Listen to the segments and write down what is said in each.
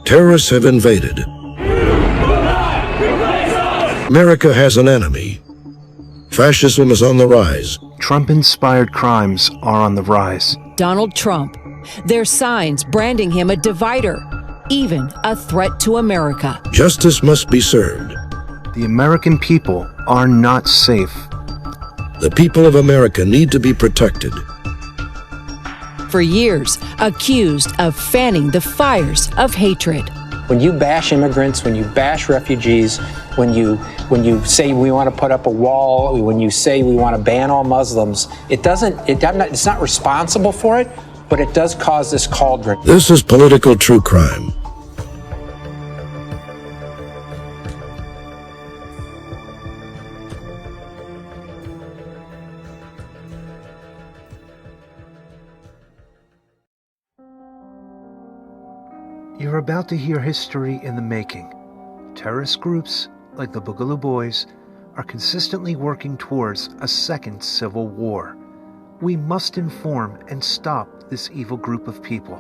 Terrorists have invaded. America has an enemy. Fascism is on the rise. Trump-inspired crimes are on the rise. Donald Trump. There's signs branding him a divider, even a threat to America. Justice must be served. The American people are not safe. The people of America need to be protected. For years, accused of fanning the fires of hatred. When you bash immigrants, when you bash refugees, when you say we want to put up a wall, when you say we want to ban all Muslims, it's not responsible for it, but it does cause this cauldron. This is political true crime. You're about to hear history in the making. Terrorist groups, like the Boogaloo Bois, are consistently working towards a second civil war. We must inform and stop this evil group of people.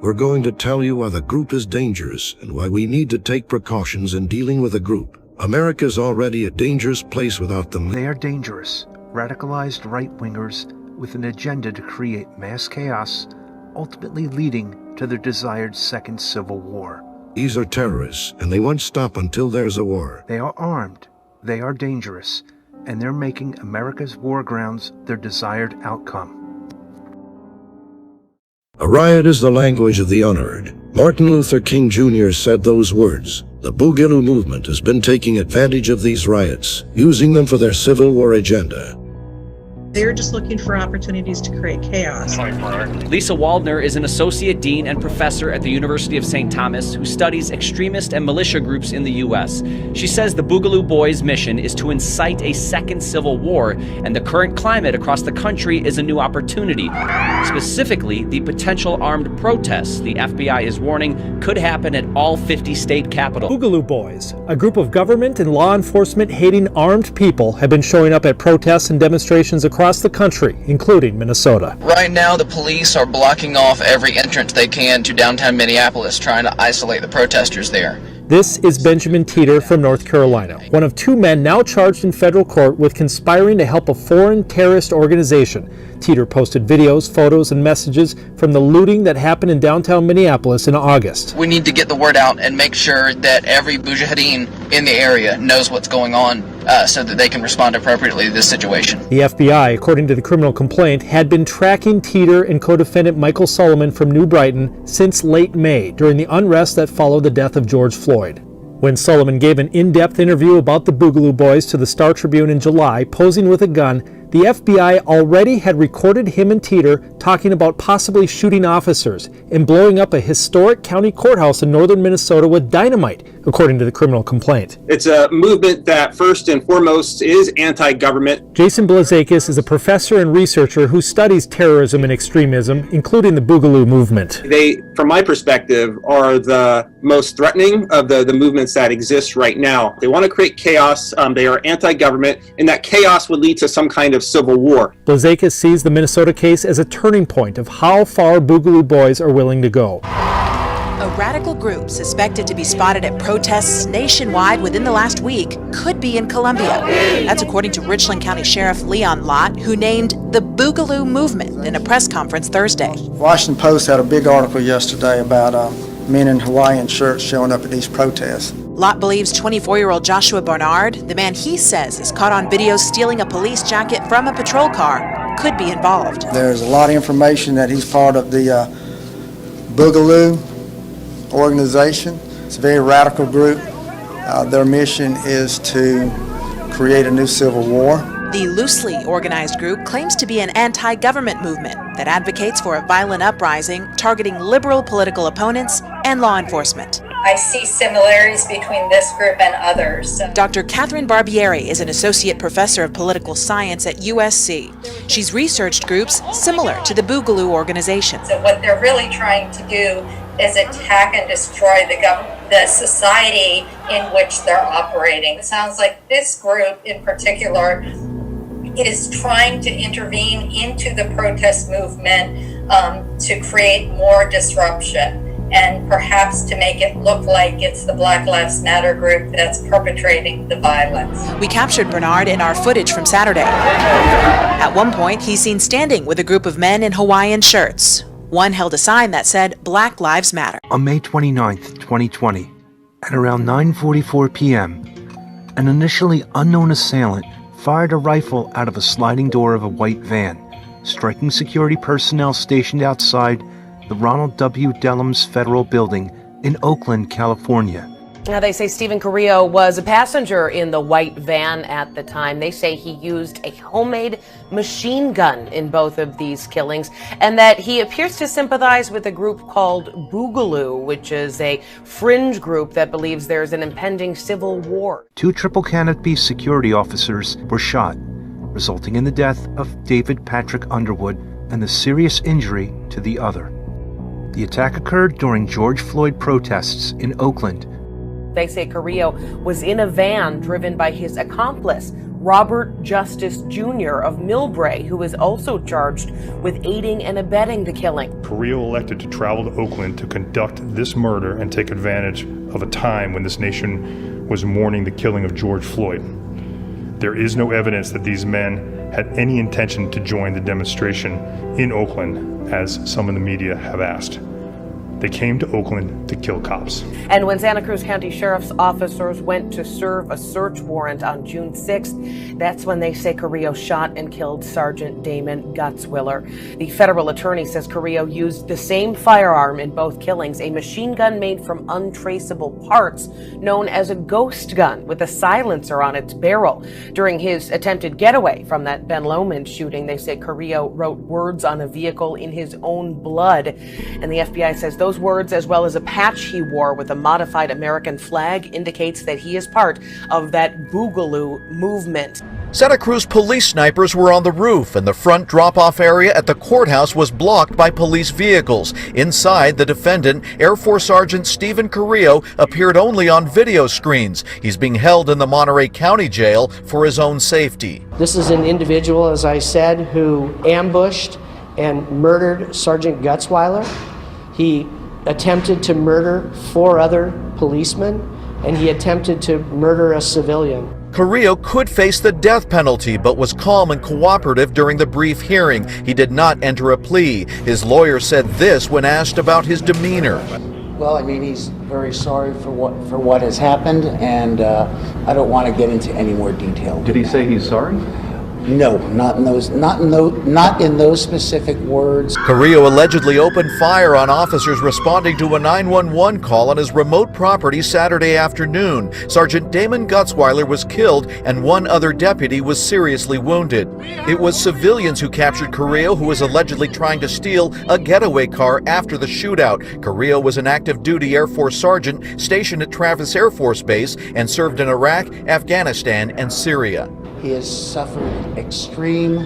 We're going to tell you why the group is dangerous and why we need to take precautions in dealing with the group. America's already a dangerous place without them. They are dangerous, radicalized right-wingers with an agenda to create mass chaos, ultimately leading to their desired second civil war. These are terrorists, and they won't stop until there's a war. They are armed, they are dangerous, and they're making America's war grounds their desired outcome. A riot is the language of the unheard. Martin Luther King Jr. said those words. The Boogaloo movement has been taking advantage of these riots, using them for their civil war agenda. They're just looking for opportunities to create chaos. Lisa Waldner is an associate dean and professor at the University of St. Thomas who studies extremist and militia groups in the U.S. She says the Boogaloo Boys' mission is to incite a second civil war, and the current climate across the country is a new opportunity. Specifically, the potential armed protests the FBI is warning could happen at all 50 state capitals. Boogaloo Boys, a group of government and law enforcement hating armed people, have been showing up at protests and demonstrations across the country, including Minnesota. Right now, the police are blocking off every entrance they can to downtown Minneapolis, trying to isolate the protesters there. This is Benjamin Teeter from North Carolina, one of two men now charged in federal court with conspiring to help a foreign terrorist organization. Teeter posted videos, photos, and messages from the looting that happened in downtown Minneapolis in August. We need to get the word out and make sure that every mujahideen in the area knows what's going on so that they can respond appropriately to this situation. The FBI, according to the criminal complaint, had been tracking Teeter and co-defendant Michael Solomon from New Brighton since late May during the unrest that followed the death of George Floyd. When Solomon gave an in-depth interview about the Boogaloo Boys to the Star Tribune in July, posing with a gun, the FBI already had recorded him and Teeter talking about possibly shooting officers and blowing up a historic county courthouse in northern Minnesota with dynamite, according to the criminal complaint. It's a movement that first and foremost is anti-government. Jason Blazakis is a professor and researcher who studies terrorism and extremism, including the Boogaloo movement. They, from my perspective, are the most threatening of the movements that exist right now. They want to create chaos. They are anti-government, and that chaos would lead to some kind of civil war. Blazakis sees the Minnesota case as a turning point of how far Boogaloo Boys are willing to go. A radical group suspected to be spotted at protests nationwide within the last week could be in Columbia. That's according to Richland County Sheriff Leon Lott, who named the Boogaloo movement in a press conference Thursday. Washington Post had a big article yesterday about men in Hawaiian shirts showing up at these protests. Lott believes 24-year-old Joshua Barnard, the man he says is caught on video stealing a police jacket from a patrol car, could be involved. There's a lot of information that he's part of the Boogaloo organization. It's a very radical group. Their mission is to create a new civil war. The loosely organized group claims to be an anti-government movement that advocates for a violent uprising targeting liberal political opponents and law enforcement. I see similarities between this group and others. Dr. Catherine Barbieri is an associate professor of political science at USC. She's researched groups similar to the Boogaloo organization. So what they're really trying to do is attack and destroy the society in which they're operating. It sounds like this group in particular is trying to intervene into the protest movement to create more disruption and perhaps to make it look like it's the Black Lives Matter group that's perpetrating the violence. We captured Bernard in our footage from Saturday. At one point, he's seen standing with a group of men in Hawaiian shirts. One held a sign that said, Black Lives Matter. On May 29th, 2020, at around 9:44 p.m., an initially unknown assailant fired a rifle out of a sliding door of a white van, striking security personnel stationed outside the Ronald W. Dellums Federal Building in Oakland, California. Now, they say Stephen Carrillo was a passenger in the white van at the time. They say he used a homemade machine gun in both of these killings, and that he appears to sympathize with a group called Boogaloo, which is a fringe group that believes there's an impending civil war. 2 Triple Canopy security officers were shot, resulting in the death of David Patrick Underwood and the serious injury to the other. The attack occurred during George Floyd protests in Oakland. They say Carrillo was in a van driven by his accomplice, Robert Justice Jr. of Millbrae, who is also charged with aiding and abetting the killing. Carrillo elected to travel to Oakland to conduct this murder and take advantage of a time when this nation was mourning the killing of George Floyd. There is no evidence that these men had any intention to join the demonstration in Oakland, as some in the media have asked. They came to Oakland to kill cops. And when Santa Cruz County Sheriff's officers went to serve a search warrant on June 6th, that's when they say Carrillo shot and killed Sergeant Damon Gutzwiller. The federal attorney says Carrillo used the same firearm in both killings, a machine gun made from untraceable parts known as a ghost gun with a silencer on its barrel. During his attempted getaway from that Ben Lomond shooting, they say Carrillo wrote words on a vehicle in his own blood. And the FBI says those words, as well as a patch he wore with a modified American flag, indicates that he is part of that Boogaloo movement. Santa Cruz police snipers were on the roof, and the front drop-off area at the courthouse was blocked by police vehicles. Inside, the defendant, Air Force Sergeant Stephen Carrillo, appeared only on video screens. He's being held in the Monterey County Jail for his own safety. This is an individual, as I said, who ambushed and murdered Sergeant Gutzwiller. He attempted to murder 4 other policemen, and he attempted to murder a civilian. Carrillo could face the death penalty, but was calm and cooperative during the brief hearing. He did not enter a plea. His lawyer said this when asked about his demeanor. Well, I mean, he's very sorry for what has happened, and I don't want to get into any more detail. Did he say he's sorry? No, not in those specific words. Carrillo allegedly opened fire on officers responding to a 911 call on his remote property Saturday afternoon. Sergeant Damon Gutzwiller was killed and 1 other deputy was seriously wounded. It was civilians who captured Carrillo, who was allegedly trying to steal a getaway car after the shootout. Carrillo was an active duty Air Force sergeant stationed at Travis Air Force Base and served in Iraq, Afghanistan, and Syria. He has suffered extreme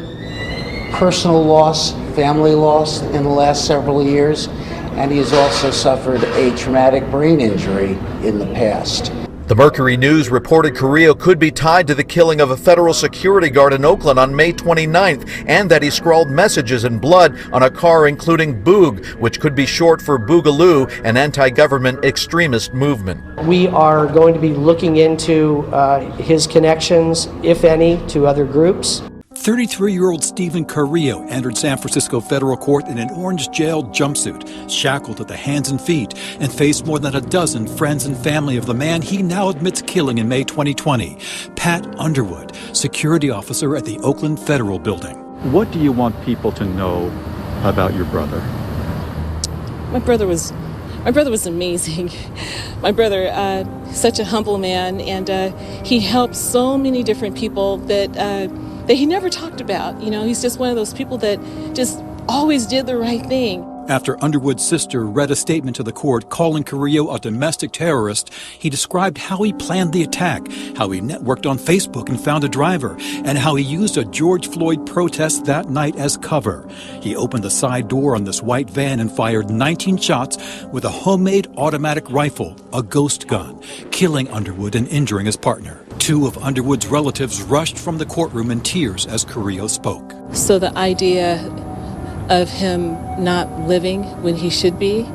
personal loss, family loss in the last several years, and he has also suffered a traumatic brain injury in the past. The Mercury News reported Carrillo could be tied to the killing of a federal security guard in Oakland on May 29th, and that he scrawled messages in blood on a car including Boog, which could be short for Boogaloo, an anti-government extremist movement. We are going to be looking into his connections, if any, to other groups. 33-year-old Stephen Carrillo entered San Francisco federal court in an orange jail jumpsuit, shackled at the hands and feet, and faced more than a dozen friends and family of the man he now admits killing in May 2020, Pat Underwood, security officer at the Oakland Federal Building. What do you want people to know about your brother? My brother was amazing. My brother, such a humble man, and he helped so many different people that he never talked about. You know, he's just one of those people that just always did the right thing. After Underwood's sister read a statement to the court calling Carrillo a domestic terrorist, he described how he planned the attack, how he networked on Facebook and found a driver, and how he used a George Floyd protest that night as cover. He opened the side door on this white van and fired 19 shots with a homemade automatic rifle, a ghost gun, killing Underwood and injuring his partner. Two of Underwood's relatives rushed from the courtroom in tears as Carrillo spoke. So the idea of him not living when he should be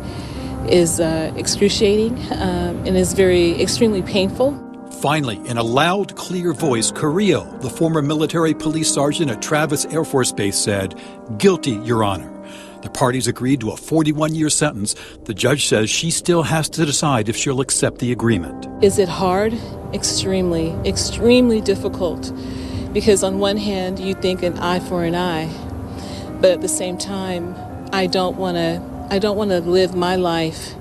is excruciating and is extremely painful. Finally, in a loud, clear voice, Carrillo, the former military police sergeant at Travis Air Force Base, said, "Guilty, Your Honor." The parties agreed to a 41-year sentence. The judge says she still has to decide if she'll accept the agreement. Is it hard? Extremely, extremely difficult. Because on one hand, you think an eye for an eye, but at the same time, I don't want to live my life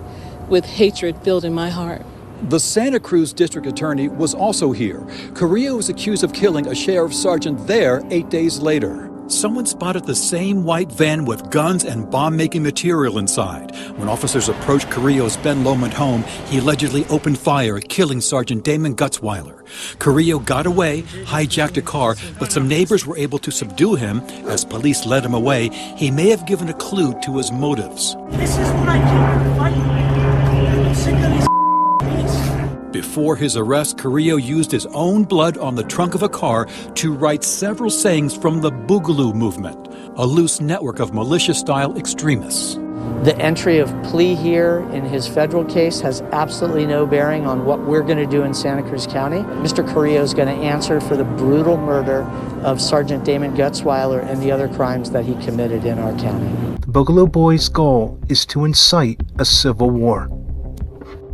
with hatred filled in my heart. The Santa Cruz district attorney was also here. Carrillo was accused of killing a sheriff sergeant there 8 days later. Someone spotted the same white van with guns and bomb-making material inside. When officers approached Carrillo's Ben Lomond home, he allegedly opened fire, killing Sergeant Damon Gutzweiler. Carrillo got away, hijacked a car, but some neighbors were able to subdue him. As police led him away, he may have given a clue to his motives. This is what I came to fight. I'm sick of these. Before his arrest, Carrillo used his own blood on the trunk of a car to write several sayings from the Boogaloo movement, a loose network of militia-style extremists. The entry of plea here in his federal case has absolutely no bearing on what we're going to do in Santa Cruz County. Mr. Carrillo is going to answer for the brutal murder of Sergeant Damon Gutzweiler and the other crimes that he committed in our county. The Boogaloo Boys' goal is to incite a civil war.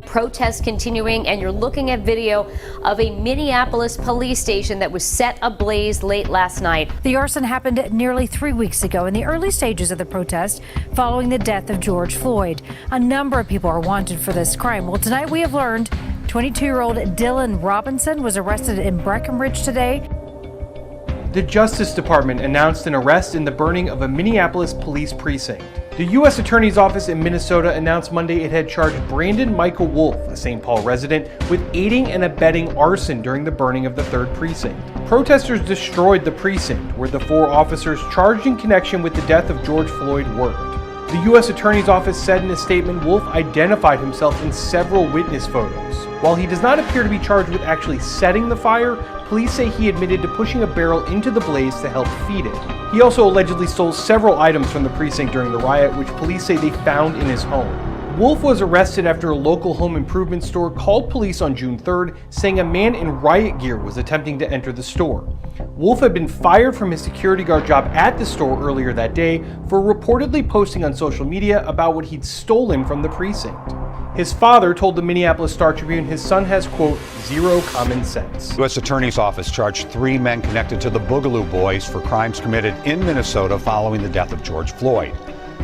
Protests continuing, and you're looking at video of a Minneapolis police station that was set ablaze late last night. The arson happened nearly 3 weeks ago in the early stages of the protest following the death of George Floyd. A number of people are wanted for this crime. Well, tonight we have learned 22-year-old Dylan Robinson was arrested in Breckenridge today. The Justice Department announced an arrest in the burning of a Minneapolis police precinct. The U.S. Attorney's Office in Minnesota announced Monday it had charged Brandon Michael Wolf, a St. Paul resident, with aiding and abetting arson during the burning of the 3rd precinct. Protesters destroyed the precinct, where the 4 officers charged in connection with the death of George Floyd worked. The U.S. Attorney's Office said in a statement Wolf identified himself in several witness photos. While he does not appear to be charged with actually setting the fire, police say he admitted to pushing a barrel into the blaze to help feed it. He also allegedly stole several items from the precinct during the riot, which police say they found in his home. Wolf was arrested after a local home improvement store called police on June 3rd, saying a man in riot gear was attempting to enter the store. Wolf had been fired from his security guard job at the store earlier that day for reportedly posting on social media about what he'd stolen from the precinct. His father told the Minneapolis Star-Tribune his son has, quote, zero common sense. U.S. Attorney's Office charged 3 men connected to the Boogaloo Boys for crimes committed in Minnesota following the death of George Floyd.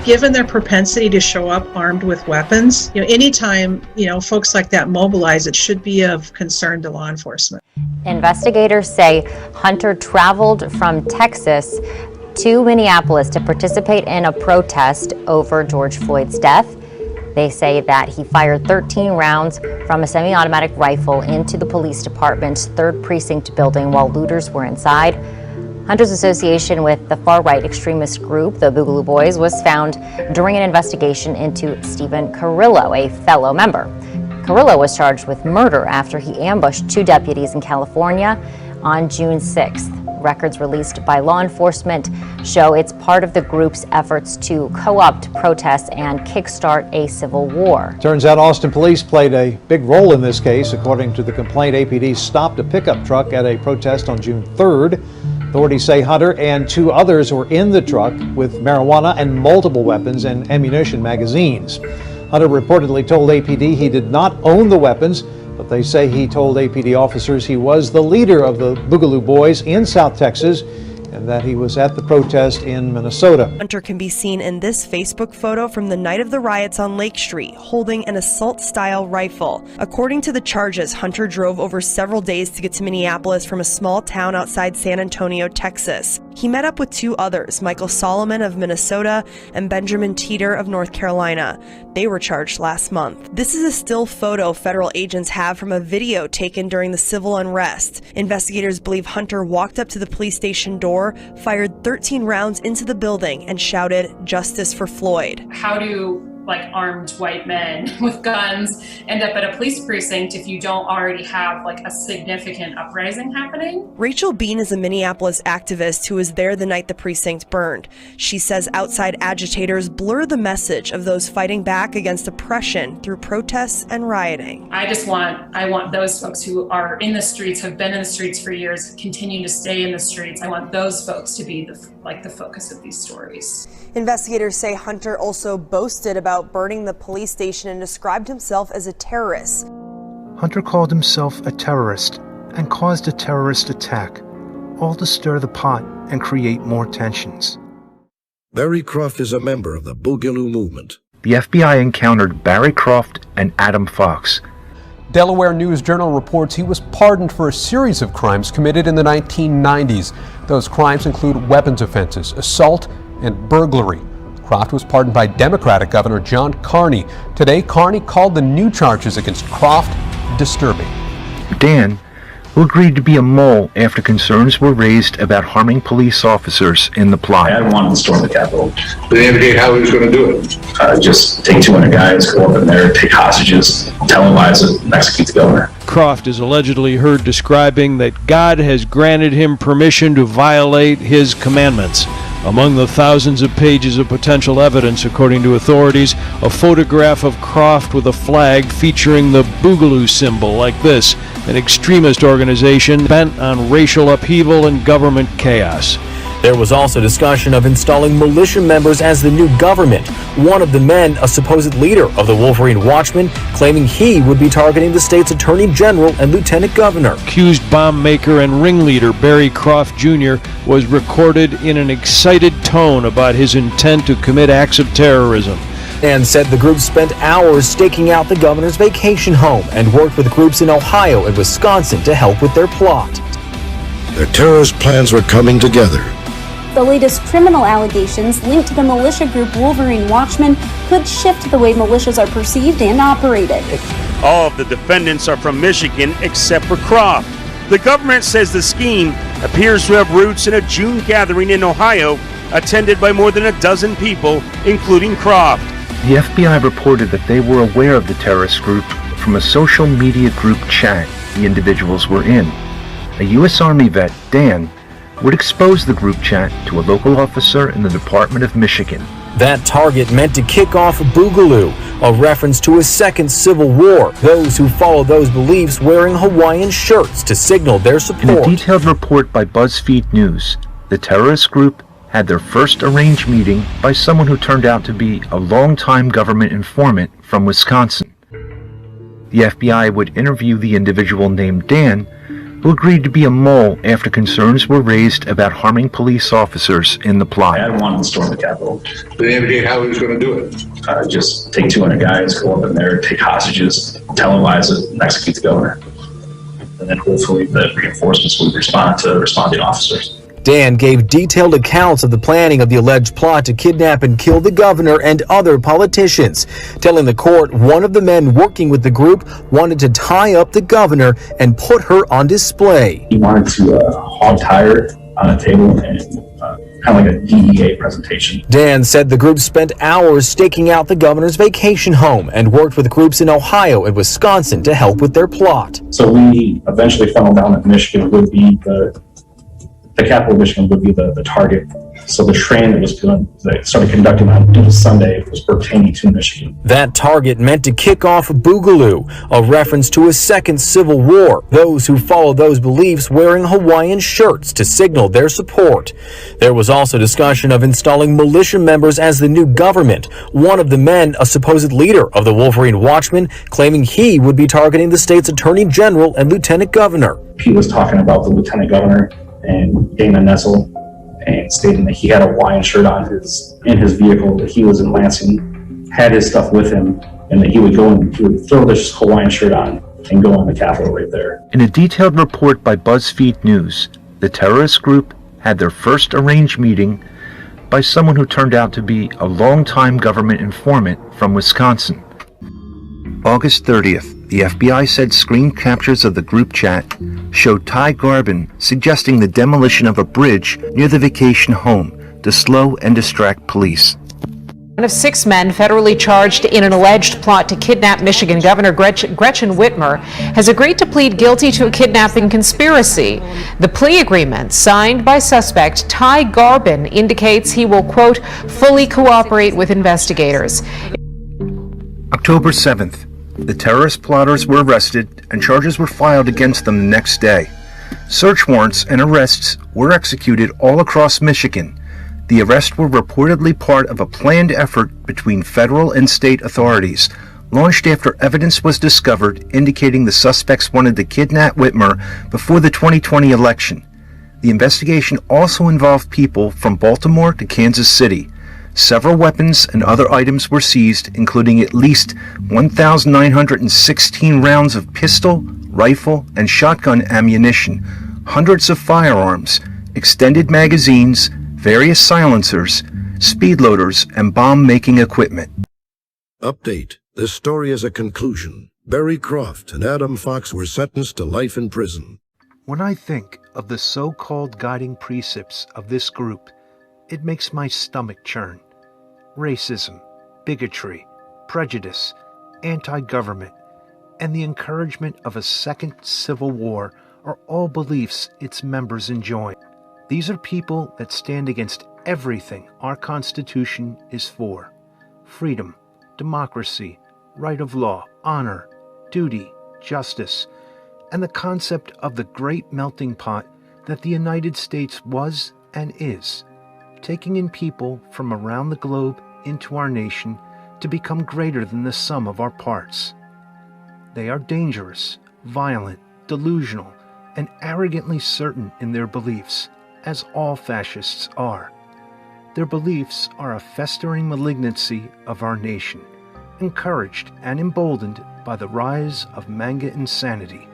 Given their propensity to show up armed with weapons, anytime, folks like that mobilize, it should be of concern to law enforcement. Investigators say Hunter traveled from Texas to Minneapolis to participate in a protest over George Floyd's death. They say that he fired 13 rounds from a semi-automatic rifle into the police department's 3rd precinct building while looters were inside. Hunter's association with the far-right extremist group, the Boogaloo Boys, was found during an investigation into Stephen Carrillo, a fellow member. Carrillo was charged with murder after he ambushed 2 deputies in California on June 6th. Records released by law enforcement show it's part of the group's efforts to co-opt protests and kickstart a civil war. Turns out Austin police played a big role in this case. According to the complaint, APD stopped a pickup truck at a protest on June 3rd. Authorities say Hunter and 2 others were in the truck with marijuana and multiple weapons and ammunition magazines. Hunter reportedly told APD he did not own the weapons, but they say he told APD officers he was the leader of the Boogaloo Boys in South Texas and that he was at the protest in Minnesota. Hunter can be seen in this Facebook photo from the night of the riots on Lake Street, holding an assault-style rifle. According to the charges, Hunter drove over several days to get to Minneapolis from a small town outside San Antonio, Texas. He met up with 2 others, Michael Solomon of Minnesota and Benjamin Teeter of North Carolina. They were charged last month. This is a still photo federal agents have from a video taken during the civil unrest. Investigators believe Hunter walked up to the police station door, fired 13 rounds into the building, and shouted, "Justice for Floyd." How do like armed white men with guns end up at a police precinct if you don't already have like a significant uprising happening. Rachel Bean is a Minneapolis activist who was there the night the precinct burned. She says outside agitators blur the message of those fighting back against oppression through protests and rioting. I want those folks who are in the streets, have been in the streets for years, continue to stay in the streets. I want those folks to be the focus of these stories. Investigators say Hunter also boasted about burning the police station and described himself as a terrorist. Hunter called himself a terrorist and caused a terrorist attack, all to stir the pot and create more tensions. Barry Croft is a member of the Boogaloo movement. The FBI encountered Barry Croft and Adam Fox. Delaware News Journal reports he was pardoned for a series of crimes committed in the 1990s. Those crimes include weapons offenses, assault, and burglary. Croft was pardoned by Democratic Governor John Carney. Today, Carney called the new charges against Croft disturbing. Dan, who agreed to be a mole after concerns were raised about harming police officers in the plot. I wanted to storm the Capitol. Did they indicate how he was going to do it? Just take 200 guys, go up in there, take hostages, tell them lies, and execute the governor. Croft is allegedly heard describing that God has granted him permission to violate his commandments. Among the thousands of pages of potential evidence, according to authorities, a photograph of Croft with a flag featuring the Boogaloo symbol like this, an extremist organization bent on racial upheaval and government chaos. There was also discussion of installing militia members as the new government. One of the men, a supposed leader of the Wolverine Watchmen, claiming he would be targeting the state's attorney general and lieutenant governor. Accused bomb maker and ringleader Barry Croft Jr. was recorded in an excited tone about his intent to commit acts of terrorism. And said the group spent hours staking out the governor's vacation home and worked with groups in Ohio and Wisconsin to help with their plot. Their terrorist plans were coming together. The latest criminal allegations linked to the militia group Wolverine Watchmen could shift the way militias are perceived and operated. All of the defendants are from Michigan except for Croft. The government says the scheme appears to have roots in a June gathering in Ohio attended by more than a dozen people, including Croft. The FBI reported that they were aware of the terrorist group from a social media group chat the individuals were in. A U.S. Army vet, Dan, would expose the group chat to a local officer in the Department of Michigan. That target meant to kick off Boogaloo, a reference to a second civil war. Those who follow those beliefs wearing Hawaiian shirts to signal their support. In a detailed report by BuzzFeed News, the terrorist group had their first arranged meeting by someone who turned out to be a longtime government informant from Wisconsin. The FBI would interview the individual named Dan, who agreed to be a mole after concerns were raised about harming police officers in the plot. I wanted to storm the Capitol. Did they indicate how he was going to do it? Just take 200 guys, go up in there, take hostages, tell them lies, and execute the governor. And then hopefully the reinforcements would respond to responding officers. Dan gave detailed accounts of the planning of the alleged plot to kidnap and kill the governor and other politicians, telling the court one of the men working with the group wanted to tie up the governor and put her on display. He wanted to hog-tie her on a table and kind of like a DEA presentation. Dan said the group spent hours staking out the governor's vacation home and worked with groups in Ohio and Wisconsin to help with their plot. So we eventually funneled down that Michigan would be the capital of Michigan would be the target. So the train that started conducting on Sunday was pertaining to Michigan. That target meant to kick off Boogaloo, a reference to a second civil war. Those who follow those beliefs wearing Hawaiian shirts to signal their support. There was also discussion of installing militia members as the new government. One of the men, a supposed leader of the Wolverine Watchmen, claiming he would be targeting the state's attorney general and lieutenant governor. He was talking about the lieutenant governor and Damon Nessel, and stating that he had a Hawaiian shirt on in his vehicle, that he was in Lansing, had his stuff with him, and that he would throw this Hawaiian shirt on and go on the Capitol right there. In a detailed report by BuzzFeed News, the terrorist group had their first arranged meeting by someone who turned out to be a longtime government informant from Wisconsin. August 30th, the FBI said screen captures of the group chat showed Ty Garbin suggesting the demolition of a bridge near the vacation home to slow and distract police. One of 6 men federally charged in an alleged plot to kidnap Michigan Governor Gretchen Whitmer has agreed to plead guilty to a kidnapping conspiracy. The plea agreement, signed by suspect Ty Garbin, indicates he will, quote, fully cooperate with investigators. October 7th, the terrorist plotters were arrested and charges were filed against them the next day. Search warrants and arrests were executed all across Michigan. The arrests were reportedly part of a planned effort between federal and state authorities, launched after evidence was discovered indicating the suspects wanted to kidnap Whitmer before the 2020 election. The investigation also involved people from Baltimore to Kansas City. Several weapons and other items were seized, including at least 1,916 rounds of pistol, rifle, and shotgun ammunition, hundreds of firearms, extended magazines, various silencers, speed loaders, and bomb-making equipment. Update. This story is a conclusion. Barry Croft and Adam Fox were sentenced to life in prison. When I think of the so-called guiding precepts of this group, it makes my stomach churn. Racism, bigotry, prejudice, anti-government, and the encouragement of a second civil war are all beliefs its members enjoy. These are people that stand against everything our Constitution is for. Freedom, democracy, right of law, honor, duty, justice, and the concept of the great melting pot that the United States was and is, taking in people from around the globe into our nation to become greater than the sum of our parts. They are dangerous, violent, delusional, and arrogantly certain in their beliefs, as all fascists are. Their beliefs are a festering malignancy of our nation, encouraged and emboldened by the rise of manga insanity.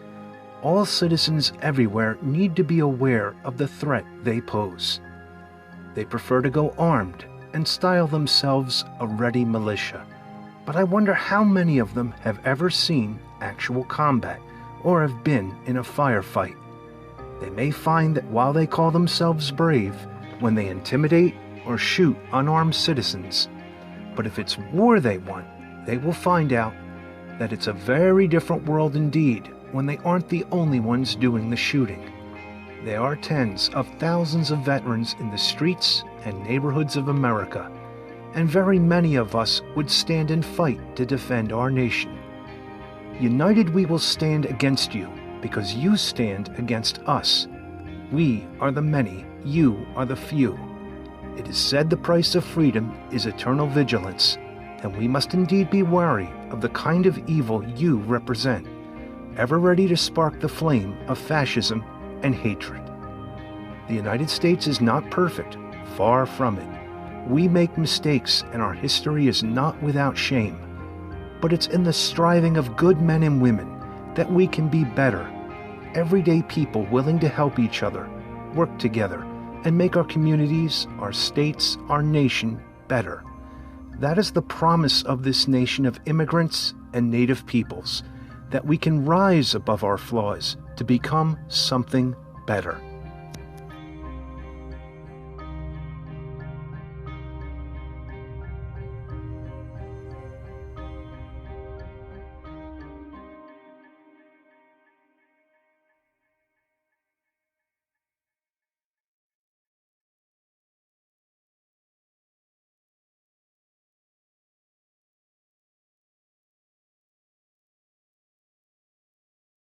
All citizens everywhere need to be aware of the threat they pose. They prefer to go armed and style themselves a ready militia, but I wonder how many of them have ever seen actual combat or have been in a firefight. They may find that while they call themselves brave when they intimidate or shoot unarmed citizens, but if it's war they want, they will find out that it's a very different world indeed when they aren't the only ones doing the shooting. There are tens of thousands of veterans in the streets and neighborhoods of America, and very many of us would stand and fight to defend our nation. United we will stand against you, because you stand against us. We are the many, you are the few. It is said the price of freedom is eternal vigilance, and we must indeed be wary of the kind of evil you represent, ever ready to spark the flame of fascism and hatred. The United States is not perfect, far from it. We make mistakes, and our history is not without shame. But it's in the striving of good men and women that we can be better. Everyday people willing to help each other, work together, and make our communities, our states, our nation better. That is the promise of this nation of immigrants and native peoples, that we can rise above our flaws to become something better.